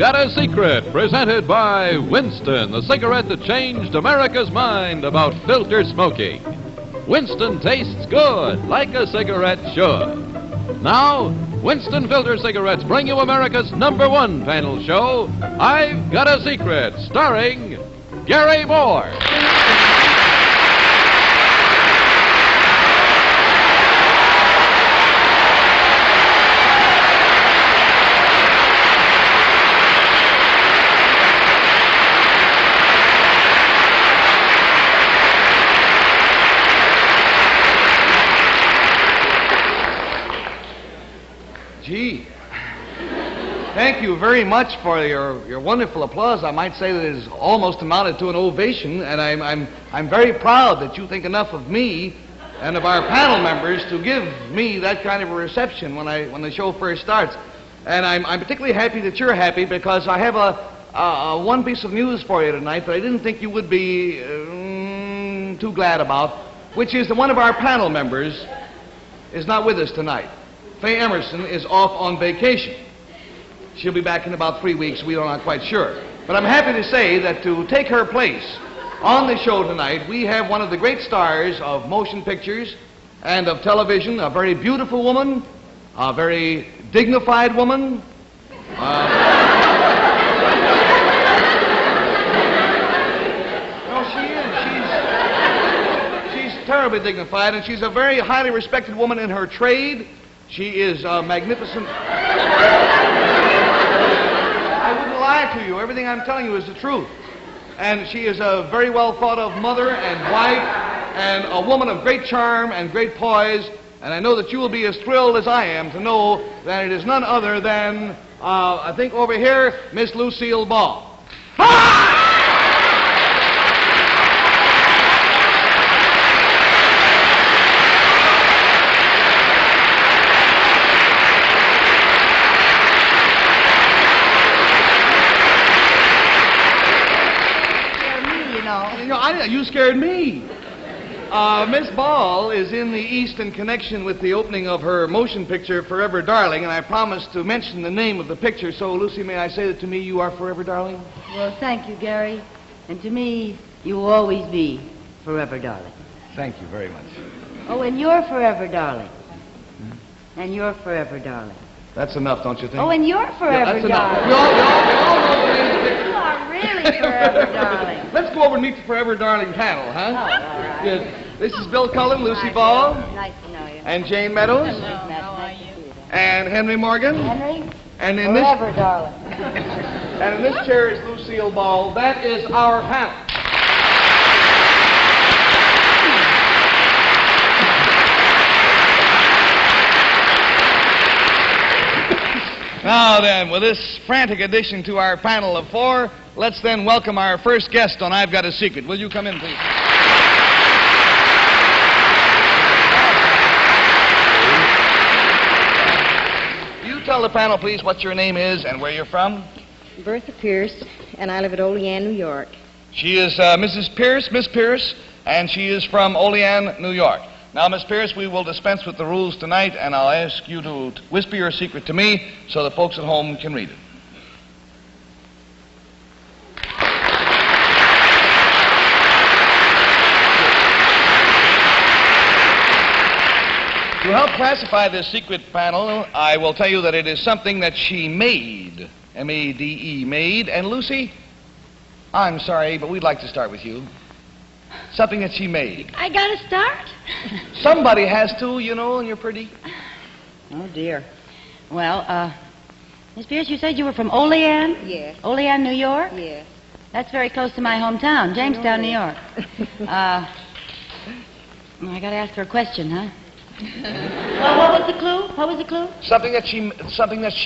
Got a Secret, presented by Winston, the cigarette that changed America's mind about filter smoking. Winston tastes good, like a cigarette should. Now, Winston Filter Cigarettes bring you America's #1 panel show, I've Got a Secret, starring Gary Moore. Gee, thank you very much for your wonderful applause. I might say that it has almost amounted to an ovation, and I'm very proud that you think enough of me and of our panel members to give me that kind of a reception when the show first starts. And I'm particularly happy that you're happy, because I have a one piece of news for you tonight that I didn't think you would be too glad about, which is that one of our panel members is not with us tonight. Faye Emerson is off on vacation. She'll be back in about 3 weeks. We are not quite sure. But I'm happy to say that to take her place on the show tonight, we have one of the great stars of motion pictures and of television, a very beautiful woman, a very dignified woman. No, she is. She's terribly dignified, and she's a very highly respected woman in her trade. She is magnificent. I wouldn't lie to you. Everything I'm telling you is the truth. And she is a very well thought of mother and wife and a woman of great charm and great poise. And I know that you will be as thrilled as I am to know that it is none other than, I think over here, Miss Lucille Ball. You scared me. Miss Ball is in the East in connection with the opening of her motion picture, Forever Darling, and I promised to mention the name of the picture. So, Lucy, may I say that to me you are Forever Darling? Well, thank you, Gary. And to me, you will always be Forever Darling. Thank you very much. Oh, and you're Forever Darling. And you're Forever Darling. That's enough, don't you think? Oh, and you're Forever that's Darling. Enough. We all know the name of the picture. You are really Forever Darling. Let's go over and meet the Forever Darling panel, huh? Oh, all right. Good. This is Bill Cullen, Lucy Ball. Nice to know you. And Jane Meadows. Hello. How are you? And Henry Morgan. Henry? And in Forever Darling. And in this chair is Lucille Ball. That is our panel. Now then, with this frantic addition to our panel of 4, let's then welcome our first guest on I've Got a Secret. Will you come in, please? You tell the panel, please, what your name is and where you're from. Bertha Pierce, and I live at Olean, New York. She is Mrs. Pierce, Miss Pierce, and she is from Olean, New York. Now, Miss Pierce, we will dispense with the rules tonight, and I'll ask you to whisper your secret to me so the folks at home can read it. To help classify this secret panel, I will tell you that it is something that she made, M-A-D-E, made. And Lucy, I'm sorry, but we'd like to start with you. Something that she made. I gotta start? Somebody has to, you know, and you're pretty. Oh, dear. Well, Miss Pierce, you said you were from Olean? Yes. Olean, New York? Yes. That's very close to my hometown, Jamestown, New York. I gotta ask her a question, huh? Well, what was the clue? What was the clue? Something that she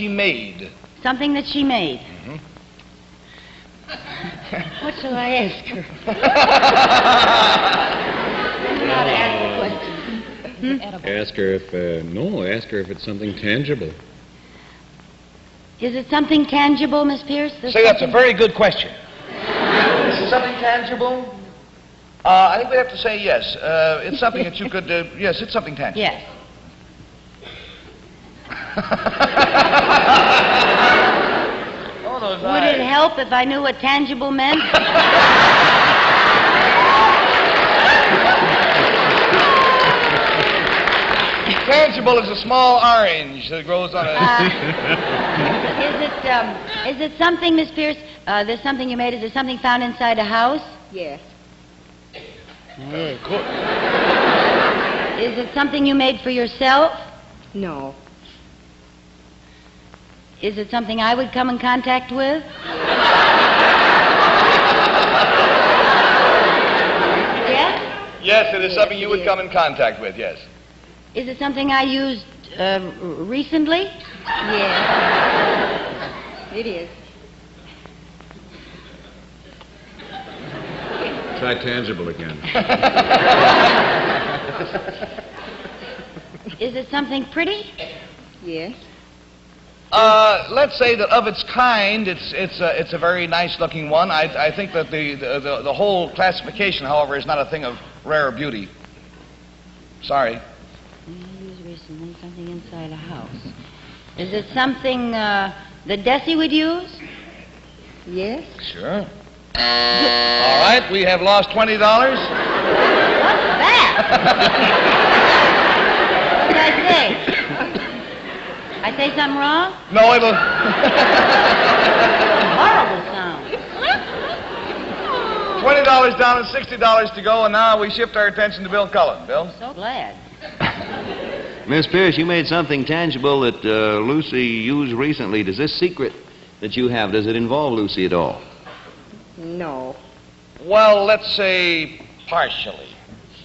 made. Something that she made. Mm-hmm. What shall I ask her? How to ask the question. Ask her if it's something tangible. Is it something tangible, Miss Pierce? Say, that's a very good question. Is it something tangible? I think we have to say yes. It's something that you could, yes, it's something tangible. Yes. Oh, no, was Would it help if I knew what tangible meant? Tangible is a small orange that grows on a... Is it something, Miss Pierce? There's something you made. Is it something found inside a house? Yes. Is it something you made for yourself? No. Is it something I would come in contact with? Yes? Yes, it is something you would come in contact with, yes. Is it something I used recently? Yes. It is. Try tangible again. Is it something pretty? Yes. Let's say that of its kind, it's a very nice-looking one. I think that the whole classification, however, is not a thing of rare beauty. Sorry. Used recently, something inside a house. Is it something that Desi would use? Yes. Sure. All right, we have lost $20. What's that? What did I say? I say something wrong? No, it'll... Horrible sound. $20 down and $60 to go, and now we shift our attention to Bill Cullen. Bill? So glad. Miss Pierce, you made something tangible that Lucy used recently. Does this secret that you have, does it involve Lucy at all? No. Well, let's say partially.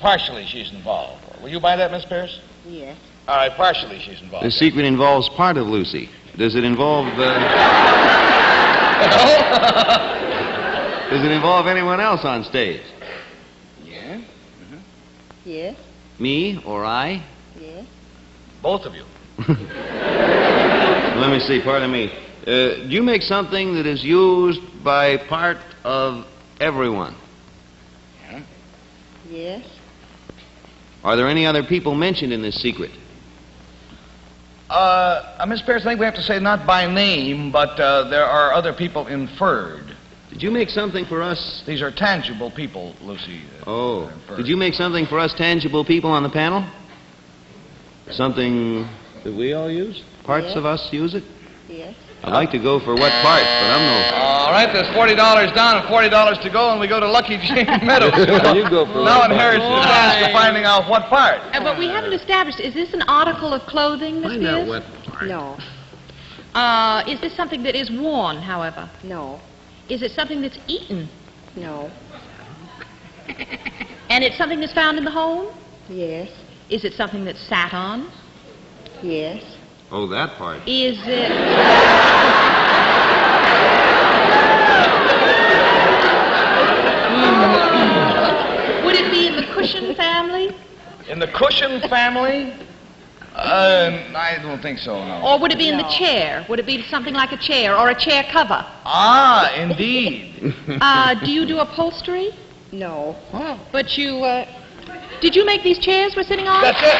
Partially she's involved. Will you buy that, Miss Pierce? Yes. All right, partially she's involved. The secret involves part of Lucy. Does it involve... Does it involve anyone else on stage? Yeah? Mm-hmm. Yes. Me or I? Yes. Both of you. Let me see, pardon me. Do you make something that is used by part of everyone? Yeah? Yes. Are there any other people mentioned in this secret? Miss Pierce, I think we have to say not by name, but there are other people inferred. Did you make something for us? These are tangible people, Lucy. Did you make something for us tangible people on the panel? Something that we all use? Parts Yes. of us use it? Yes. I'd like to go for what part, but I'm no... All right, there's $40 down and $40 to go, and we go to Lucky Jane Meadows. You go for Now what inherits the task of finding out what part. But we haven't established, is this an article of clothing, Miss Find out Pierce? what part. No. Is this something that is worn, however? No. Is it something that's eaten? No. And it's something that's found in the home? Yes. Is it something that's sat on? Yes. Oh, that part. Is it... Would it be in the cushion family? In the cushion family? I don't think so, no. Or would it be in the chair? Would it be something like a chair or a chair cover? Ah, indeed. Do you do upholstery? No. But you, did you make these chairs we're sitting on? That's it.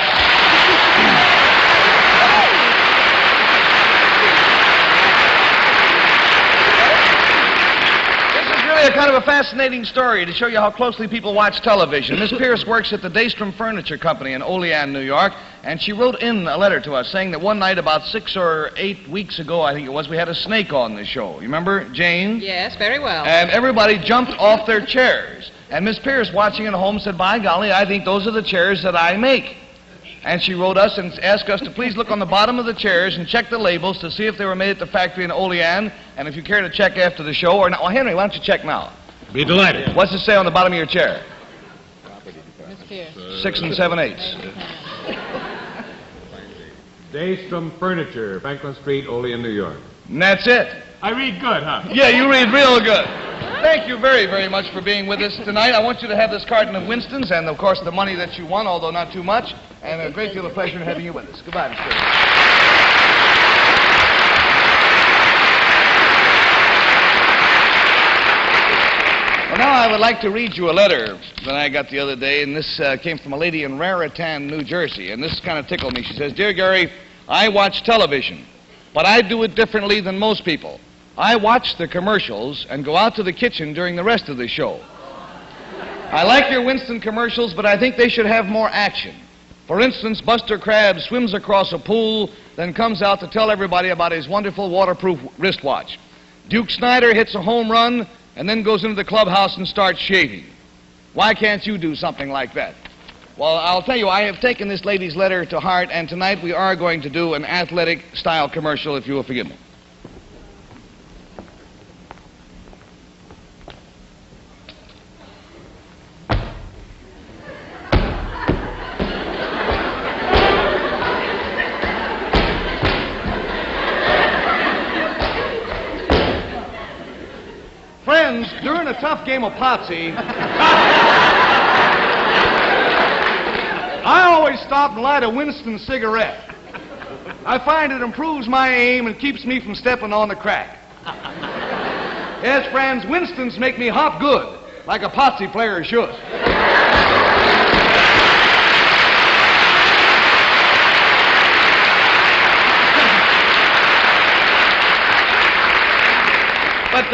This is really a kind of a fascinating story to show you how closely people watch television. Miss Pierce works at the Daystrom Furniture Company in Olean, New York, and she wrote in a letter to us saying that one night about 6 or 8 weeks ago, I think it was, we had a snake on the show. You remember, Jane? Yes, very well. And everybody jumped off their chairs. And Miss Pierce, watching at home, said, by golly, I think those are the chairs that I make. And she wrote us and asked us to please look on the bottom of the chairs and check the labels to see if they were made at the factory in Olean, and if you care to check after the show, or not. Well, Henry, why don't you check now? Be delighted. What's it say on the bottom of your chair? Miss Pierce. 6 7/8. Daystrom Furniture, Franklin Street, Olean, New York. And that's it. I read good, huh? Yeah, you read real good. Thank you very, very much for being with us tonight. I want you to have this carton of Winston's and, of course, the money that you won, although not too much, and a great deal of pleasure in having you with us. Goodbye, Miss Pierce. Well, now I would like to read you a letter that I got the other day, and this came from a lady in Raritan, New Jersey, and this kind of tickled me. She says, Dear Gary, I watch television, but I do it differently than most people. I watch the commercials and go out to the kitchen during the rest of the show. I like your Winston commercials, but I think they should have more action. For instance, Buster Crabbe swims across a pool, then comes out to tell everybody about his wonderful waterproof wristwatch. Duke Snyder hits a home run and then goes into the clubhouse and starts shaving. Why can't you do something like that? Well, I'll tell you, I have taken this lady's letter to heart, and tonight we are going to do an athletic-style commercial, if you will forgive me. Friends, during a tough game of Potsy, I always stop and light a Winston cigarette. I find it improves my aim and keeps me from stepping on the crack. Yes, friends, Winstons make me hop good, like a Potsy player should. But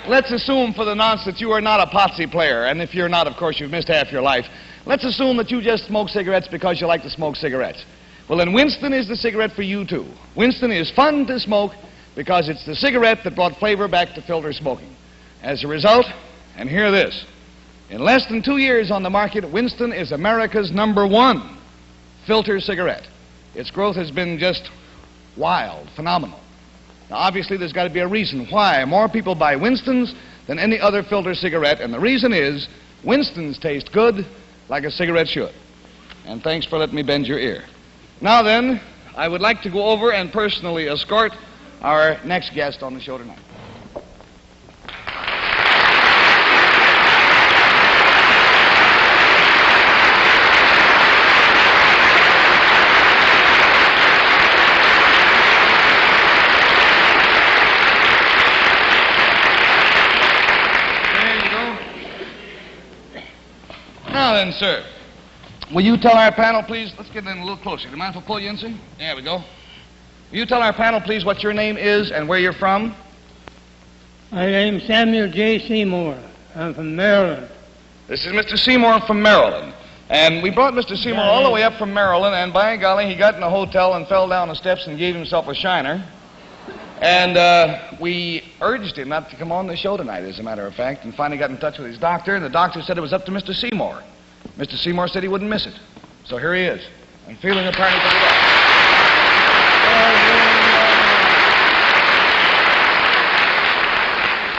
let's assume for the nonce that you are not a Potsy player, and if you're not, of course, you've missed half your life. Let's assume that you just smoke cigarettes because you like to smoke cigarettes. Well, then Winston is the cigarette for you, too. Winston is fun to smoke because it's the cigarette that brought flavor back to filter smoking. As a result, and hear this, in less than 2 years on the market, Winston is America's #1 filter cigarette. Its growth has been just wild, phenomenal. Now, obviously, there's got to be a reason why more people buy Winstons than any other filter cigarette, and the reason is Winstons taste good like a cigarette should. And thanks for letting me bend your ear. Now then, I would like to go over and personally escort our next guest on the show tonight. Now then, sir, will you tell our panel, please? Let's get in a little closer. Do you mind if I pull you in, sir? There we go. Will you tell our panel, please, what your name is and where you're from? My name's Samuel J. Seymour. I'm from Maryland. This is Mr. Seymour from Maryland. And we brought Mr. Seymour all the way up from Maryland, and by golly, he got in a hotel and fell down the steps and gave himself a shiner. And we urged him not to come on the show tonight, as a matter of fact, and finally got in touch with his doctor, and the doctor said it was up to Mr. Seymour. Mr. Seymour said he wouldn't miss it. So here he is. I'm feeling apparently pretty well.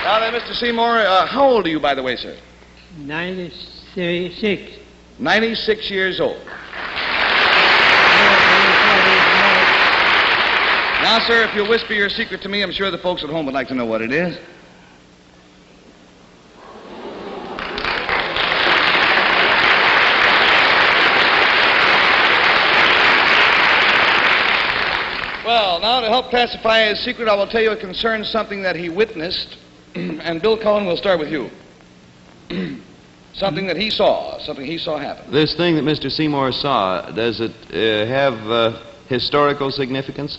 Now then, Mr. Seymour, how old are you, by the way, sir? 96. 96 years old. Now, sir, if you'll whisper your secret to me, I'm sure the folks at home would like to know what it is. Well, now to help classify his secret, I will tell you it concerns something that he witnessed. And Bill Cullen, we'll start with you. Something that he saw happen. This thing that Mr. Seymour saw, does it have historical significance?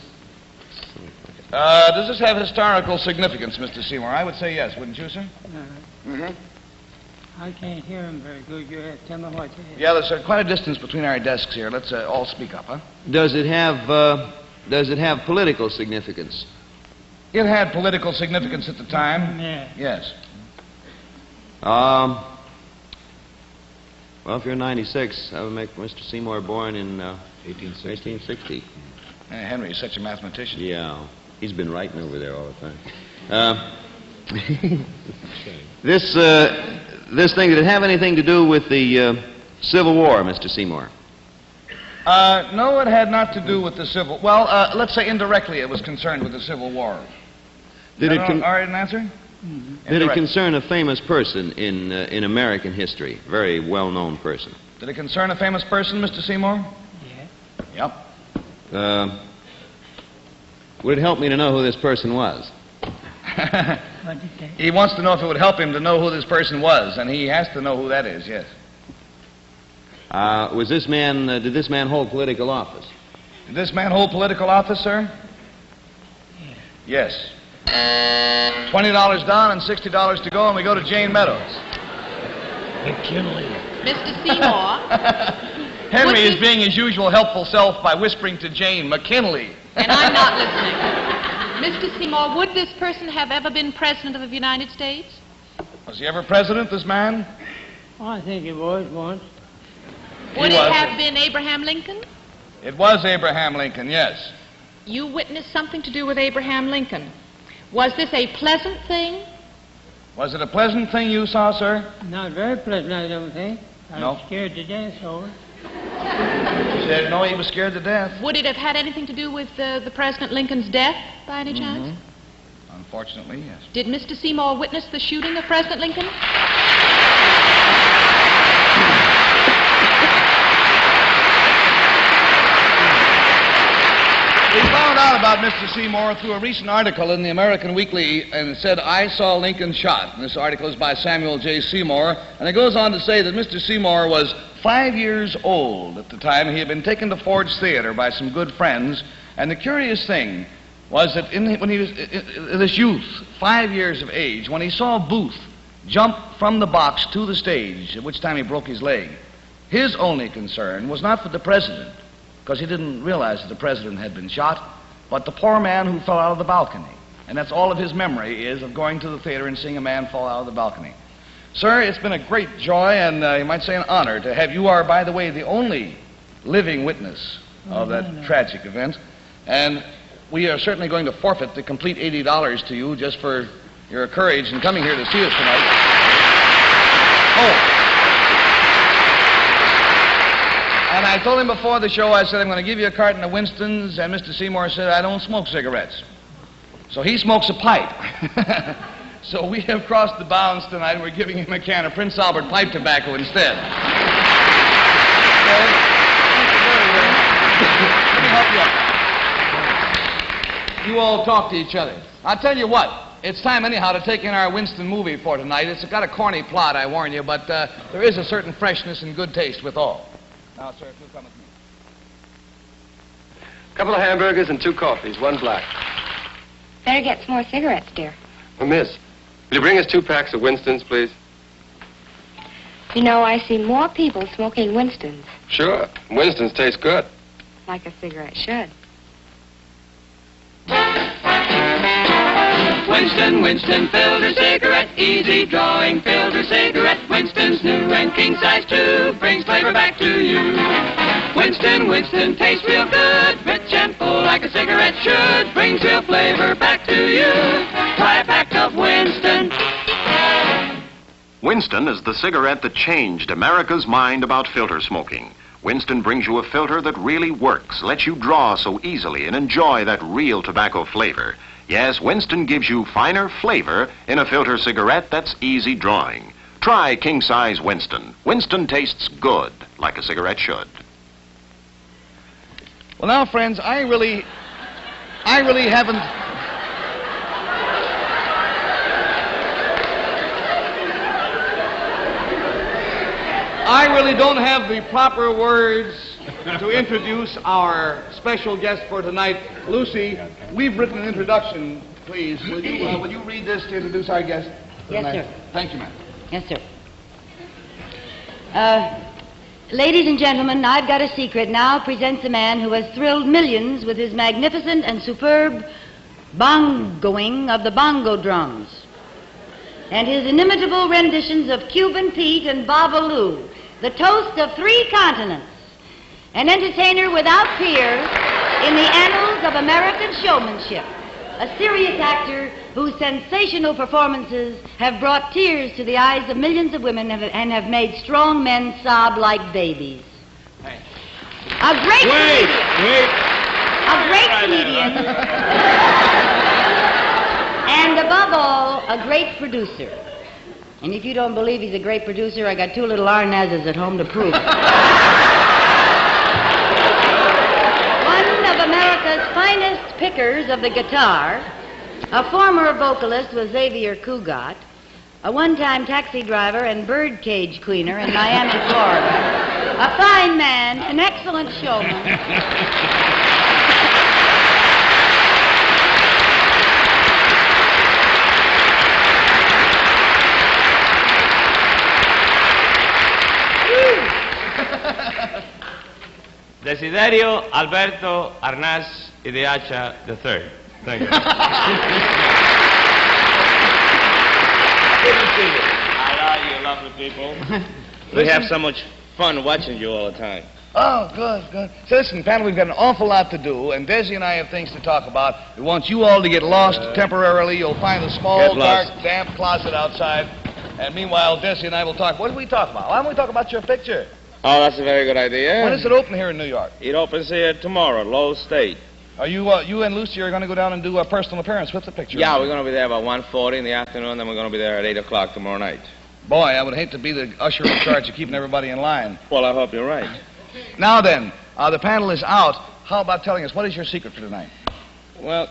Does this have historical significance, Mr. Seymour? I would say yes, wouldn't you, sir? I can't hear him very good. You have to tell me what it is. Yeah, there's quite a distance between our desks here. Let's all speak up, huh? Does it have political significance? It had political significance at the time. Yeah. Yes. Well, if you're 96, that would make Mr. Seymour born in 1860. Henry is such a mathematician. Yeah. He's been writing over there all the time. This thing, did it have anything to do with the Civil War, Mr. Seymour? No, it had not to do with the Civil... Well, let's say indirectly it was concerned with the Civil War. Did it all right, an answer? Mm-hmm. Did it concern a famous person in American history? Very well-known person. Did it concern a famous person, Mr. Seymour? Yeah. Yep. Would it help me to know who this person was? What did you say? He wants to know if it would help him to know who this person was, and he has to know who that is, yes. Did this man hold political office? Did this man hold political office, sir? Yeah. Yes. $20 down and $60 to go, and we go to Jane Meadows. McKinley. Mr. Seymour, Henry is being his usual helpful self by whispering to Jane, McKinley. and I'm not listening. Mr. Seymour, would this person have ever been President of the United States? Was he ever president, this man? Oh, I think he was once. Would He it was. have been Abraham Lincoln? It was Abraham Lincoln, yes. You witnessed something to do with Abraham Lincoln. Was this a pleasant thing? Was it a pleasant thing you saw, sir? Not very pleasant, I don't think. I No. was scared to death over it. He said, no, he was scared to death. Would it have had anything to do with the President Lincoln's death, by any chance? Unfortunately, yes. Did Mr. Seymour witness the shooting of President Lincoln? We found out about Mr. Seymour through a recent article in the American Weekly, and it said, I saw Lincoln shot. And this article is by Samuel J. Seymour, and it goes on to say that Mr. Seymour was 5 years old at the time. He had been taken to Ford's Theater by some good friends, and the curious thing was that when he was this youth, 5 years of age, when he saw Booth jump from the box to the stage, at which time he broke his leg, his only concern was not for the president, because he didn't realize that the president had been shot, but the poor man who fell out of the balcony. And that's all of his memory is of going to the theater and seeing a man fall out of the balcony. Sir, it's been a great joy and you might say an honor to have you are, by the way, the only living witness of that tragic event. And we are certainly going to forfeit the complete $80 to you just for your courage in coming here to see us tonight. Oh. And I told him before the show, I said, I'm going to give you a carton of Winston's, and Mr. Seymour said, I don't smoke cigarettes. So he smokes a pipe. So we have crossed the bounds tonight, and we're giving him a can of Prince Albert pipe tobacco instead. Okay? Let me help you out. You all talk to each other. I'll tell you what, it's time anyhow to take in our Winston movie for tonight. It's got a corny plot, I warn you, but there is a certain freshness and good taste with all. Now, sir, if you'll come with me. Couple of hamburgers and 2 coffees, 1 black. Better get some more cigarettes, dear. Oh, miss, will you bring us 2 packs of Winston's, please? You know, I see more people smoking Winston's, Sure. Winston's taste good. like a cigarette should. Winston, filter cigarette, easy drawing filter cigarette. Winston's new and king size too, brings flavor back to you. Winston, tastes real good, rich and full like a cigarette should, brings real flavor back to you. Try a pack of Winston. Winston is the cigarette that changed America's mind about filter smoking. Winston brings you a filter that really works, lets you draw so easily and enjoy that real tobacco flavor. Yes, Winston gives you finer flavor in a filter cigarette that's easy drawing. Try king-size Winston. Winston tastes good, like a cigarette should. Well, now, friends, I really haven't... I really don't have the proper words to introduce our special guest for tonight. Lucy, we've written an introduction, please. Will you read this to introduce our guest? Yes, tonight? sir. Thank you, ma'am. Yes, sir. Ladies and gentlemen, I've got a secret now presents a man who has thrilled millions with his magnificent and superb bongoing of the bongo drums and his inimitable renditions of Cuban Pete and Babalu, the toast of 3 continents, an entertainer without peers in the annals of American showmanship, a serious actor whose sensational performances have brought tears to the eyes of millions of women and have made strong men sob like babies. A great comedian, and above all, a great producer. And if you don't believe he's a great producer, I got 2 little Arnazes at home to prove it. One of America's finest pickers of the guitar, a former vocalist with Xavier Cugat, a one-time taxi driver and birdcage cleaner in Miami, Florida, a fine man, an excellent showman. Desiderio Alberto Arnaz Ideacha III. Thank you. Good to see you. I love you, lovely people. We have so much fun watching you all the time. Oh, good. So listen, panel, we've got an awful lot to do, and Desi and I have things to talk about. We want you all to get lost temporarily. You'll find a small, dark, damp closet outside. And meanwhile, Desi and I will talk. What do we talk about? Why don't we talk about your picture? Oh, that's a very good idea. When does it open here in New York? It opens here tomorrow, Lowell State. Are you and Lucy are going to go down and do a personal appearance with the picture? Yeah, we're going to be there about 1:40 in the afternoon, then we're going to be there at 8 o'clock tomorrow night. Boy, I would hate to be the usher in charge of keeping everybody in line. Well, I hope you're right. Now then, the panel is out. How about telling us, what is your secret for tonight? Well,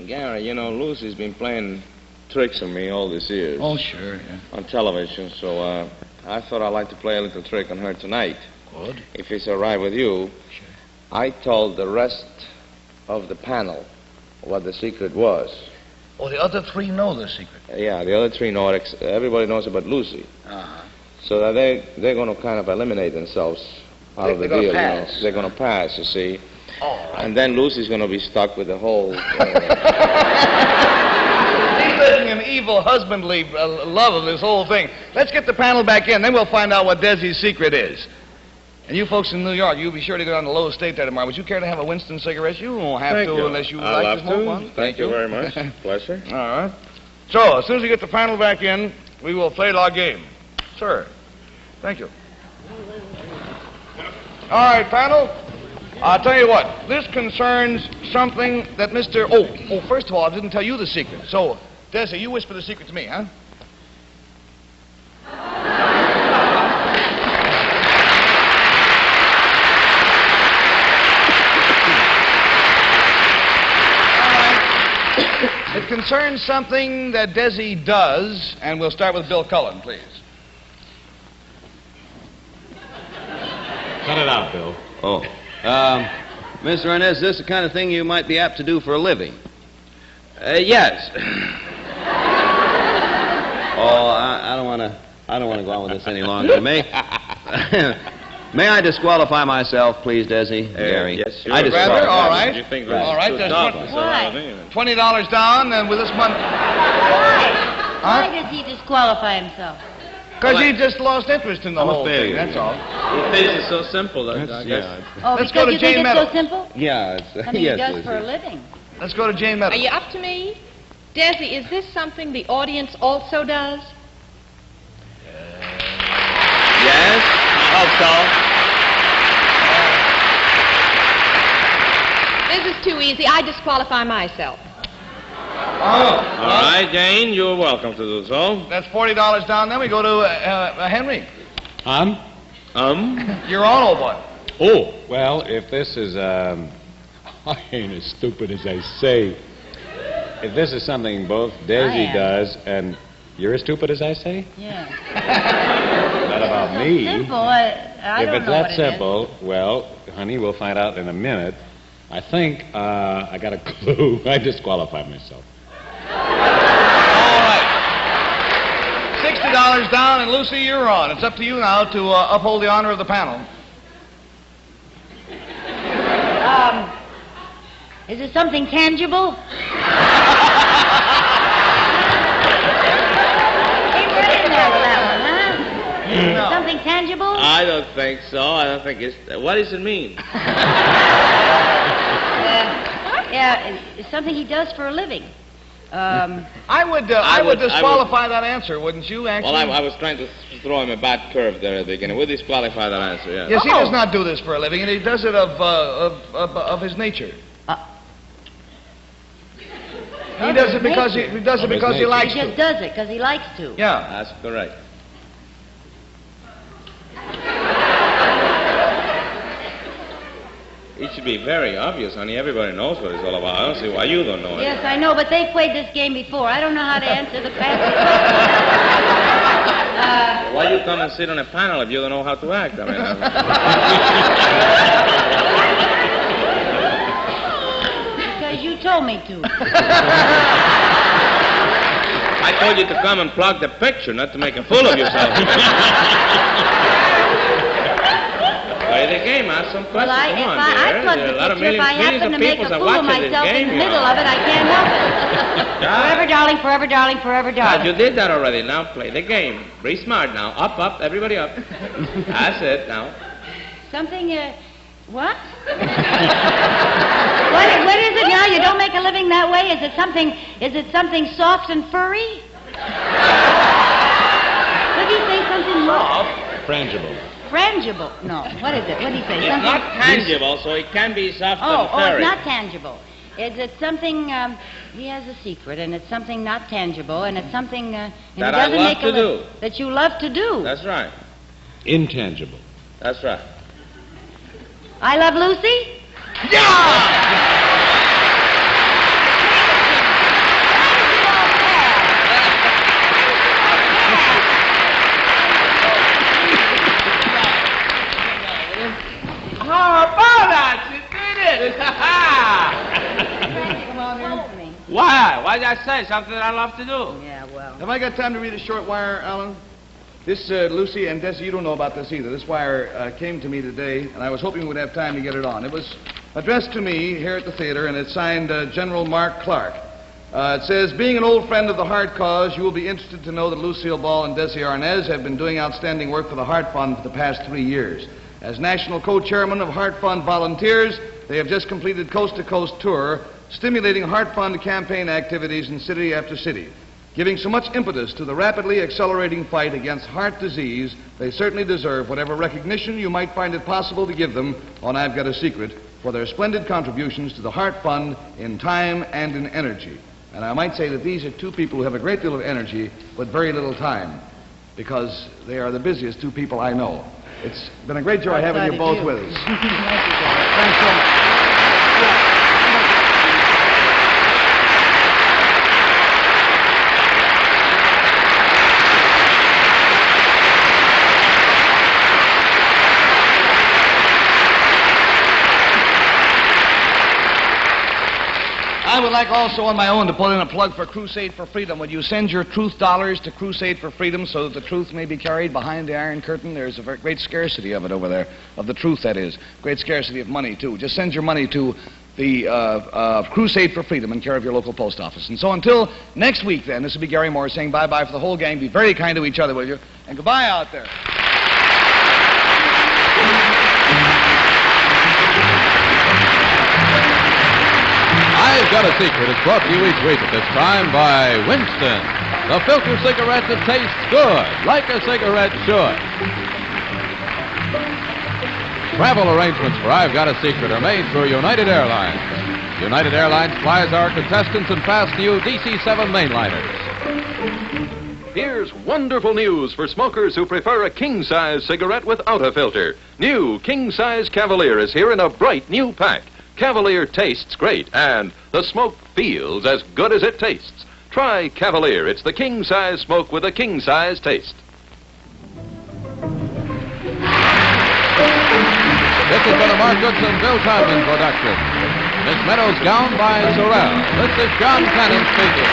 Gary, you know, Lucy's been playing tricks on me all these years. Oh, sure, yeah. On television, so I thought I'd like to play a little trick on her tonight. Good. If it's all right with you. Sure. I told the rest of the panel what the secret was. Oh, the other three know the secret. Yeah, the other three know it. Everybody knows about Lucy. Uh-huh. So that they're going to kind of eliminate themselves out of the deal. You know. They're going to pass, you see. Oh, right. And then Lucy's going to be stuck with the whole... He's taking an evil husbandly love of this whole thing. Let's get the panel back in, then we'll find out what Desi's secret is. And you folks in New York, you'll be sure to go down to Lowell State there tomorrow. Would you care to have a Winston cigarette? You won't have to unless you like to smoke one. Thank you very much. Pleasure. All right. So, as soon as we get the panel back in, we will play our game. Sir. Thank you. All right, panel. I'll tell you what. This concerns something that Mr. Oh, first of all, I didn't tell you the secret. So, Desi, you whisper the secret to me, huh? It concerns something that Desi does, and we'll start with Bill Cullen, please. Cut it out, Bill. Oh. Mr. Arnaz, is this the kind of thing you might be apt to do for a living? Yes. Oh, I don't want to go on with this any longer. May I disqualify myself, please, Desi? Gary? Yes, sure. I disqualify Rather, all right. You think All right, there's $20 down, and with this money... Why does he disqualify himself? Because he just lost interest in the whole thing, that's all. He thinks it's so simple, I guess. Oh, Let's go because to you Jane think Meadow. it's so simple? Yeah, I mean, yes, he does Lucy. for a living. Let's go to Jane Meadow. Are you up to me? Desi, is this something the audience also does? Yes, I hope so. This is too easy. I disqualify myself. All right, Jane, you're welcome to do so. That's $40 down. Then we go to Henry. You're on, old boy. Oh, well, if this is, I ain't as stupid as I say. If this is something both Desi does and you're as stupid as I say? Yeah. Not about me. Simple. I If don't it's know that what it simple, well, honey, we'll find out in a minute. I think I got a clue. I disqualify myself. All right. $60 down, and Lucy, you're on. It's up to you now to uphold the honor of the panel. Is it something tangible? He really nailed that one, huh? No. Something tangible? I don't think so. I don't think it's... What does it mean? Yeah, it's something he does for a living. I would disqualify that answer, wouldn't you, actually? Well, I was trying to throw him a bad curve there at the beginning. We'll disqualify that answer, yes. Yes, he does not do this for a living, and he does it of his nature. He does it because he likes He to. just does it because he likes to. Yeah. That's correct. It should be very obvious, honey. Everybody knows what it's all about. I don't see why you don't know it. Yes, I know, but they've played this game before. I don't know how to answer the question. Why you come and sit on a panel if you don't know how to act? I mean, because you told me to. I told you to come and plug the picture, not to make a fool of yourself. play the game. Ask some questions. Well, Come on, I dear. plug There are the a lot of picture. If I millions happen to of make a people fool of watching this myself in game, the you middle know. of it, I can't help it. Forever, darling, forever, darling, forever, You darling. did that already. Now play the game. Be smart now. Up, up, everybody up. That's it now. Something, what? What is it now? You don't make a living that way? Is it something soft and furry? What do you say, something soft? Frangible. Frangible. No, what is it? What do you say? It's not tangible, so it can be soft and Oh, furry. it's not tangible. Is it something, he has a secret, and it's something not tangible, and it's something, and That it I doesn't love make to do. That you love to do. That's right. Intangible. That's right. I Love Lucy? How about that? You did it! Come on here to me. Why? Why did I say something that I love to do? Yeah, well. Have I got time to read a short wire, Allan? This, Lucy and Desi, you don't know about this either. This wire came to me today, and I was hoping we'd have time to get it on. It was addressed to me here at the theater, and it's signed General Mark Clark. It says, being an old friend of the Heart Cause, you will be interested to know that Lucille Ball and Desi Arnaz have been doing outstanding work for the Heart Fund for the past 3 years. As national co-chairman of Heart Fund Volunteers, they have just completed coast-to-coast tour, stimulating Heart Fund campaign activities in city after city. Giving so much impetus to the rapidly accelerating fight against heart disease, they certainly deserve whatever recognition you might find it possible to give them on I've Got a Secret for their splendid contributions to the Heart Fund in time and in energy. And I might say that these are two people who have a great deal of energy but very little time, because they are the busiest two people I know. It's been a great joy having you both with us. Thanks so much. I would like also on my own to put in a plug for Crusade for Freedom. Would you send your truth dollars to Crusade for Freedom so that the truth may be carried behind the Iron Curtain? There's a very great scarcity of it over there, of the truth, that is. Great scarcity of money, too. Just send your money to the Crusade for Freedom in care of your local post office. And so until next week, then, this will be Gary Moore saying bye-bye for the whole gang. Be very kind to each other, will you? And goodbye out there. I've Got a Secret is brought to you each week at this time by Winston, the filter cigarette that tastes good, like a cigarette should. Travel arrangements for I've Got a Secret are made through United Airlines. United Airlines flies our contestants in fast new DC-7 mainliners. Here's wonderful news for smokers who prefer a king-size cigarette without a filter. New king-size Cavalier is here in a bright new pack. Cavalier tastes great, and the smoke feels as good as it tastes. Try Cavalier. It's the king-size smoke with a king-size taste. This has been a Mark Goodson-Todman production. Miss Meadows' gown by Sorrell. This is John Cannon speaking.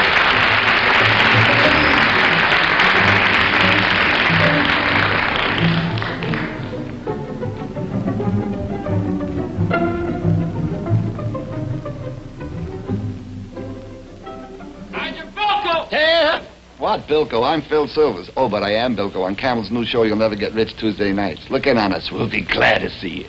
What, Bilko? I'm Phil Silvers. Oh, but I am Bilko on Camel's new show, You'll Never Get Rich, Tuesday nights. Look in on us. We'll be glad to see you.